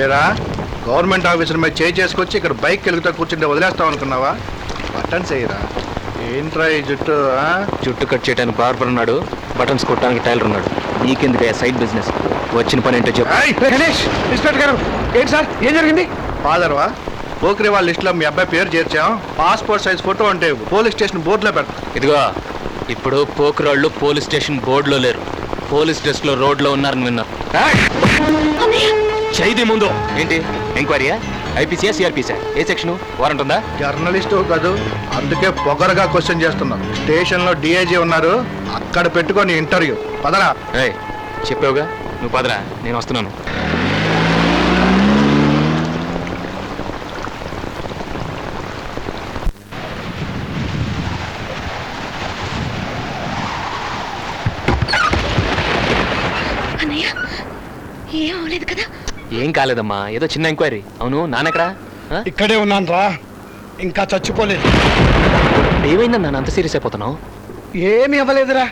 ఏరా government officer మీద చేసుకొచ్చి ఇక్కడ బైక్ వెలుగుతా కూర్చుంటే వదిలేస్తాం అనుకున్నావా? బటన్స్ వేయరా. ఏంట్రా ఈ జుట్టు? జుట్టు కట్ చేయడానికి బార్బర్ ఉన్నాడు, బటన్స్ కొట్టడానికి టైలర్ ఉన్నాడు. నీకెందుకు సైడ్ బిజినెస్? వచ్చిన పని ఏంటో చెప్పు. గణేష్, ఇన్స్పెక్టర్ గారు, ఏంటి సార్, ఏం జరిగింది? ఫాదర్వా, పోకరి వాళ్ళ లిస్టులో మీ అబ్బాయి పేరు చేర్చాం. పాస్పోర్ట్ సైజ్ ఫోటో అంటే పోలీస్ స్టేషన్ బోర్డులో పెడతాం. ఇదిగో, ఇప్పుడు పోకరాళ్ళు పోలీస్ స్టేషన్ బోర్డులో లేరు, పోలీస్ డ్రెస్ లో రోడ్లో ఉన్నారని విన్నా. చైది ముందు ఏంటి ఎంక్వైరీయా? ఐపీసీయా, సిఆర్పీసా? ఏ సెక్షన్? వారెంట్ ఉందా? జర్నలిస్టు కాదు, అందుకే పొగరగా క్వశ్చన్ చేస్తున్నాం. స్టేషన్ లో డిఐజీ ఉన్నారు, అక్కడ పెట్టుకొని ఇంటర్వ్యూ. పదరా. చెప్పావుగా, నువ్వు పదరా, నేను వస్తున్నాను. ఏం అవలేదు కదా? ఏం కాలేదమ్మా, ఏదో చిన్న ఎంక్వైరీ. అవును, నాన్నెక్కడా? ఇక్కడే ఉన్నాను రా, ఇంకా చచ్చిపోలేదు. ఏమైందన్నా అంత సీరియస్ అయిపోతున్నావు? ఏమీ అవ్వలేదురా.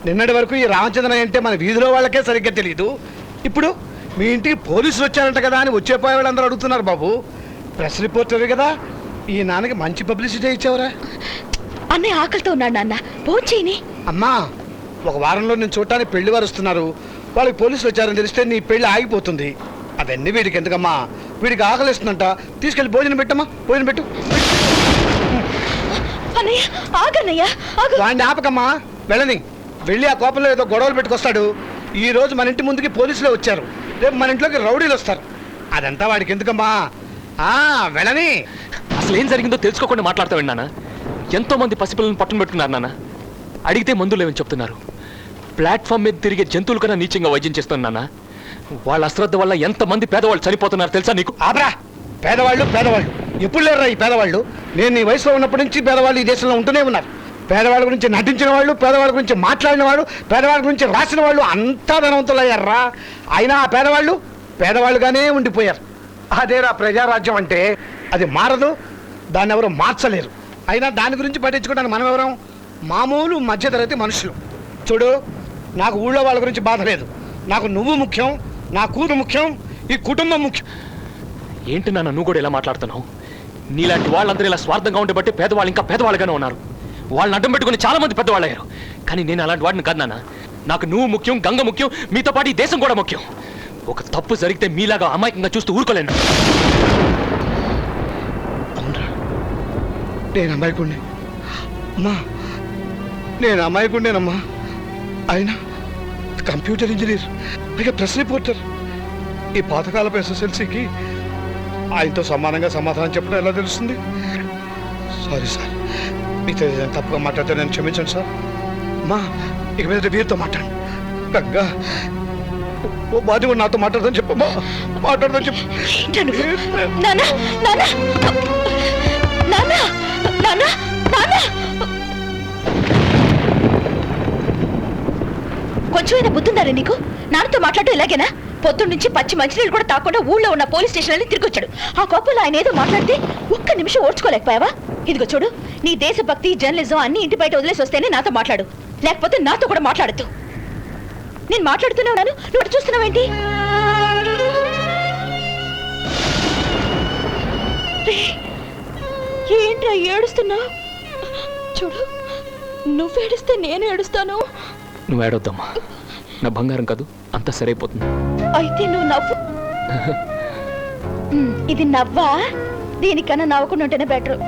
నిన్నటి వరకు ఈ రామచంద్రయ్య అంటే మన వీధిలో వాళ్ళకే సరిగ్గా తెలియదు. ఇప్పుడు మీ ఇంటికి పోలీసులు వచ్చారంట కదా అని వచ్చేపోయే వాళ్ళందరూ అడుగుతున్నారు. బాబు, ప్రెస్ రిపోర్టర్ కదా, ఈ నాన్నకి మంచి పబ్లిసిటీ ఇచ్చావురా. అన్నయ్య ఆకలితో ఉన్నాడు నాన్న, భోంచేయని. అమ్మా, ఒక వారంలో నేను చూడటానికి పెళ్లి వారు వస్తున్నారు. వాళ్ళకి పోలీసులు వచ్చారని తెలిస్తే నీ పెళ్లి ఆగిపోతుంది. అవన్నీ వీడికి ఎందుకమ్మా, వీడికి ఆకలిస్తుందంట. తీసుకెళ్ళి భోజనం పెట్టమ్మా, భోజనం పెట్టు. వాడిని ఆపకమ్మా, వెళ్ళని. వెళ్ళి ఆ కోపంలో ఏదో గొడవలు పెట్టుకొస్తాడు. ఈ రోజు మన ఇంటి ముందుకి పోలీసులే వచ్చారు, రేపు మన ఇంట్లోకి రౌడీలు వస్తారు. అదంతా వాడికి ఎందుకమ్మా, వెళ్ళని. అసలు ఏం జరిగిందో తెలుసుకోకుండా మాట్లాడతావు నాన్న. ఎంతో మంది పసిపిల్లలను పట్టున పెట్టుకున్నారు నాన్న. అడిగితే మందులు లేవని చెప్తున్నారు. ప్లాట్ఫామ్ మీద తిరిగే జంతువులు కన్నా నీచంగా వైద్యం చేస్తున్నా. వాళ్ళ అశ్రద్ధ వల్ల ఎంతమంది పేదవాళ్ళు చనిపోతున్నారు తెలుసా నీకు? ఆబ్రా, పేదవాళ్ళు పేదవాళ్ళు ఎప్పుడు లేరురా ఈ పేదవాళ్ళు. నేను నీ వయసులో ఉన్నప్పటి నుంచి పేదవాళ్ళు ఈ దేశంలో ఉంటూనే ఉన్నారు. పేదవాళ్ళ గురించి నటించిన వాళ్ళు, పేదవాళ్ళ గురించి మాట్లాడిన వాళ్ళు, పేదవాళ్ళ గురించి రాసిన వాళ్ళు అంతా ధనవంతులు అయ్యారా. అయినా ఆ పేదవాళ్ళు పేదవాళ్ళుగానే ఉండిపోయారు. అదేరా ప్రజారాజ్యం అంటే. అది మారదు, దాన్ని ఎవరు మార్చలేరు. అయినా దాని గురించి పట్టించుకోవడానికి మనం ఎవరం? మామూలు మధ్యతరగతి మనుషులు. చూడు, నాకు ఊళ్ళో వాళ్ళ గురించి బాధ లేదు. నాకు నువ్వు ముఖ్యం, నా కూతురు ముఖ్యం, ఈ కుటుంబం ముఖ్యం. ఏంటి నాన్న నువ్వు కూడా ఇలా మాట్లాడుతున్నావు? నీలాంటి వాళ్ళందరూ ఇలా స్వార్థంగా ఉంటే బట్టి పేదవాళ్ళు ఇంకా పేదవాళ్ళుగానే ఉన్నారు. వాళ్ళని అడ్డం పెట్టుకుని చాలా మంది పెద్దవాళ్ళు అయ్యారు. కానీ నేను అలాంటి వాడిని కాదు నాన్న. నాకు నువ్వు ముఖ్యం, గంగ ముఖ్యం, మీతో పాటు ఈ దేశం కూడా ముఖ్యం. ఒక తప్పు జరిగితే మీలాగా అమాయకంగా చూస్తూ ఊరుకోలేను. అవునరా, నేను అమాయకుడిని అమ్మా, నేను అమాయకుడినేనమ్మా. ఆయన కంప్యూటర్ ఇంజనీర్, పైగా ప్రెస్ రిపోర్టర్. ఈ పాతకాలపు ఎస్ఎస్ఎల్సీకి ఆయనతో సమానంగా సమాధానం చెప్పడం ఎలా తెలుస్తుంది? సారీ సార్, మీతో ఏదైనా తప్పుగా మాట్లాడితే నేను క్షమించండి సార్. అమ్మా, ఇక మీద వీరితో మాట్లాడు. గంగా, ఓ బాధ్య కూడా నాతో మాట్లాడదని చెప్పమ్మా, మాట్లాడదని చెప్పు. కొంచెమైనా బుద్ధిందారా నీకు? నాన్నతో మాట్లాడటం ఇలాగేనా? పొద్దున్న నుంచి పచ్చి మంచినీళ్ళు కూడా తాకుండా ఊళ్ళో ఉన్న పోలీస్ స్టేషన్ తిరిగి వచ్చాడు. ఆ కోపంలో ఆయన ఏదో మాట్లాడితే ఒక్క నిమిషం ఓడ్చుకోలేకపోయావా? ఇదిగో చూడు, నీ దేశభక్తి, జర్నలిజం అన్ని ఇంటి బయట వదిలేసి వస్తేనే నాతో మాట్లాడు, లేకపోతే నాతో కూడా మాట్లాడద్దు. నేను మాట్లాడుతూనే ఉన్నాను, నువ్వు చూస్తున్నావేంటి? ఏంట్రా ఏడుస్తున్నావు? చూడు, నువ్వు ఏడుస్తే నేను ఏడుస్తాను. నువ్వు ఏడొద్దమ్మా, నా బంగారం కాదు, అంతా సరైపోతుంది. అయితే నువ్వు నవ్వు. ఇది నవ్వా? దీనికన్నా నవ్వకుండా ఉంటేనే బెటర్.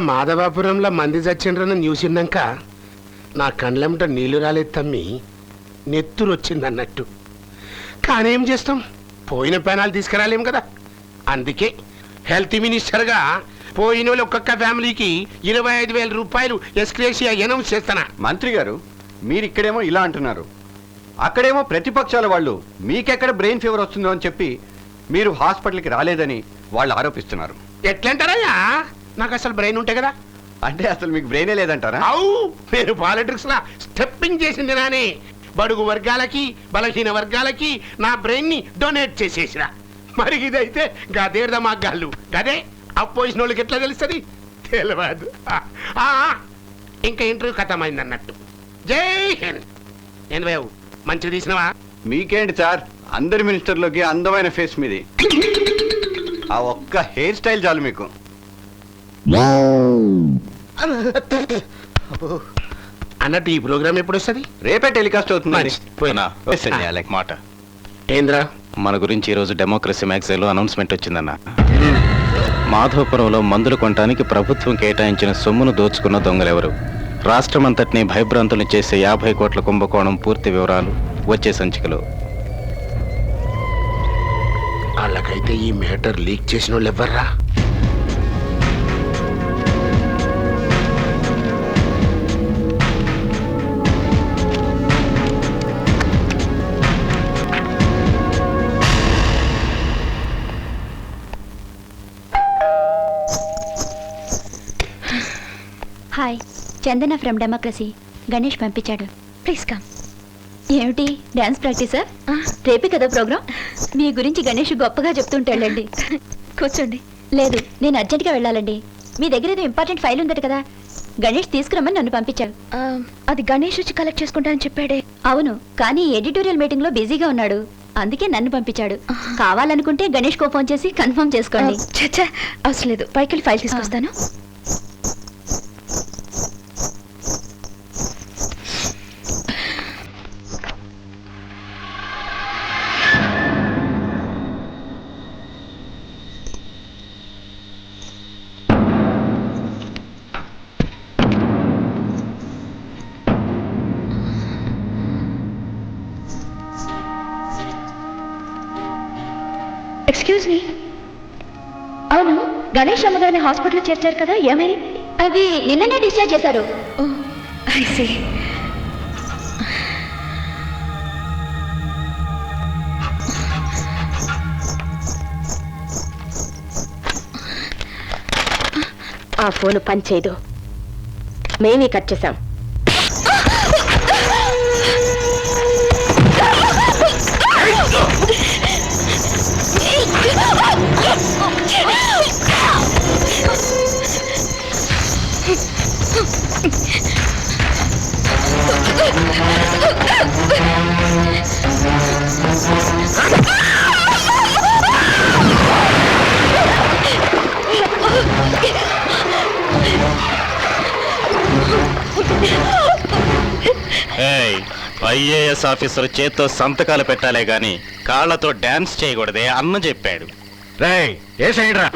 మాధవాపురంలో మంది చచ్చిండ్రని న్యూస్ విన్నాక నా కండ్లెంట నీళ్లు రాలేదు తమ్మి, నెత్తురు వచ్చింది అన్నట్టు. కానీ ఏం చేస్తాం, పోయిన పేనాలు తీసుకురాలేం కదా. అందుకే హెల్త్ మినిస్టర్గా పోయిన వాళ్ళు ఒక్కొక్క ఫ్యామిలీకి 25,000 రూపాయలు ఎస్క్రేషియా అనౌన్స్ చేస్తానా. మంత్రి గారు, మీరు ఇక్కడేమో ఇలా అంటున్నారు, అక్కడేమో ప్రతిపక్షాల వాళ్ళు మీకెక్కడ బ్రెయిన్ ఫీవర్ వస్తుందో అని చెప్పి మీరు హాస్పిటల్కి రాలేదని వాళ్ళు ఆరోపిస్తున్నారు. ఎట్లంటారయ్యా, నాకు అసలు బ్రెయిన్ ఉంటే కదా. అంటే అసలు మీకు బ్రెయినే లేదంటారా? అవు, మీరు పాలిటిక్స్ లా స్టెప్పింగ్ చేసింది నాని. బడుగు వర్గాలకి, బలహీన వర్గాలకి నా బ్రెయిన్ ని డొనేట్ చేసేసిరా. మరి ఇదైతే గదేర్ద మాగాళ్ళు గదే అపోజిషన్ వాళ్ళకి ఎట్లా తెలుస్తుంది? తెలియదు. ఇంకా ఇంటర్వ్యూ ఖతమైంది అన్నట్టు. జై హింద్. ఏంది బాబు మంచిగా తీసినవా? మీకేంటి సార్, అందరి మినిస్టర్లోకి అందమైన ఫేస్ మీది. ఆ ఒక్క హెయిర్ స్టైల్ చాలు మీకు. అన్నట్టు ఈ ప్రోగ్రామ్ ఎప్పుడు వస్తుంది? రేపే టెలికాస్ట్ అవుతుంది. మాట ఏంద్రా? మన గురించి ఈరోజు డెమోక్రసీ మ్యాగజైన్లో అనౌన్స్మెంట్ వచ్చిందన్న. మాధవపురంలో మందులు కొనడానికి ప్రభుత్వం కేటాయించిన సొమ్మును దోచుకున్న దొంగలెవరు, రాష్ట్రమంతటినీ భయభ్రాంతులు చేసే 50 కోట్ల కుంభకోణం పూర్తి వివరాలు వచ్చే సంచికలో. వాళ్ళకైతే ఈ మ్యాటర్ లీక్ చేసిన వాళ్ళు ఎవర్రా? Hi, Chandana from democracy. Ganesh పంపించాడు. Please come. ఏమిటి డాన్స్ ప్రాక్టీసా? రేపే కదా ప్రోగ్రామ్. మీ గురించి గణేష్ గొప్పగా చెప్తుంటాడండి. కూర్చోండి. లేదు, నేను అర్జెంట్గా వెళ్ళాలండి. మీ దగ్గర ఏదో ఇంపార్టెంట్ ఫైల్ ఉందట కదా, గణేష్ తీసుకురమ్మని నన్ను పంపించాడు. అది గణేష్ వచ్చి కలెక్ట్ చేసుకుంటానని చెప్పాడే. అవును, కానీ ఎడిటోరియల్ మీటింగ్ లో బిజీగా ఉన్నాడు, అందుకే నన్ను పంపించాడు. కావాలనుకుంటే గణేష్ కో ఫోన్ చేసి కన్ఫర్మ్ చేసుకోండి. చచ్చా, అవసరం లేదు, పైకి వెళ్ళి ఫైల్ తీసుకొస్తాను. Excuse me. అవును, గణేష్ అమ్మగారిని హాస్పిటల్లో చేర్చారు కదా, ఏమైంది? అది నిన్ననే డిశ్చార్జ్ చేశారు. I see. ఆ ఫోన్ పనిచేయదు, మేమే కట్ చేశాం. ఐఏఎస్ ఆఫీసర్ చేత్తో సంతకాలు పెట్టాలే గాని కాళ్ళతో డాన్స్ చేయకూడదే అన్న చెప్పాడు. రేయ్, ఏ సైడ్ రా?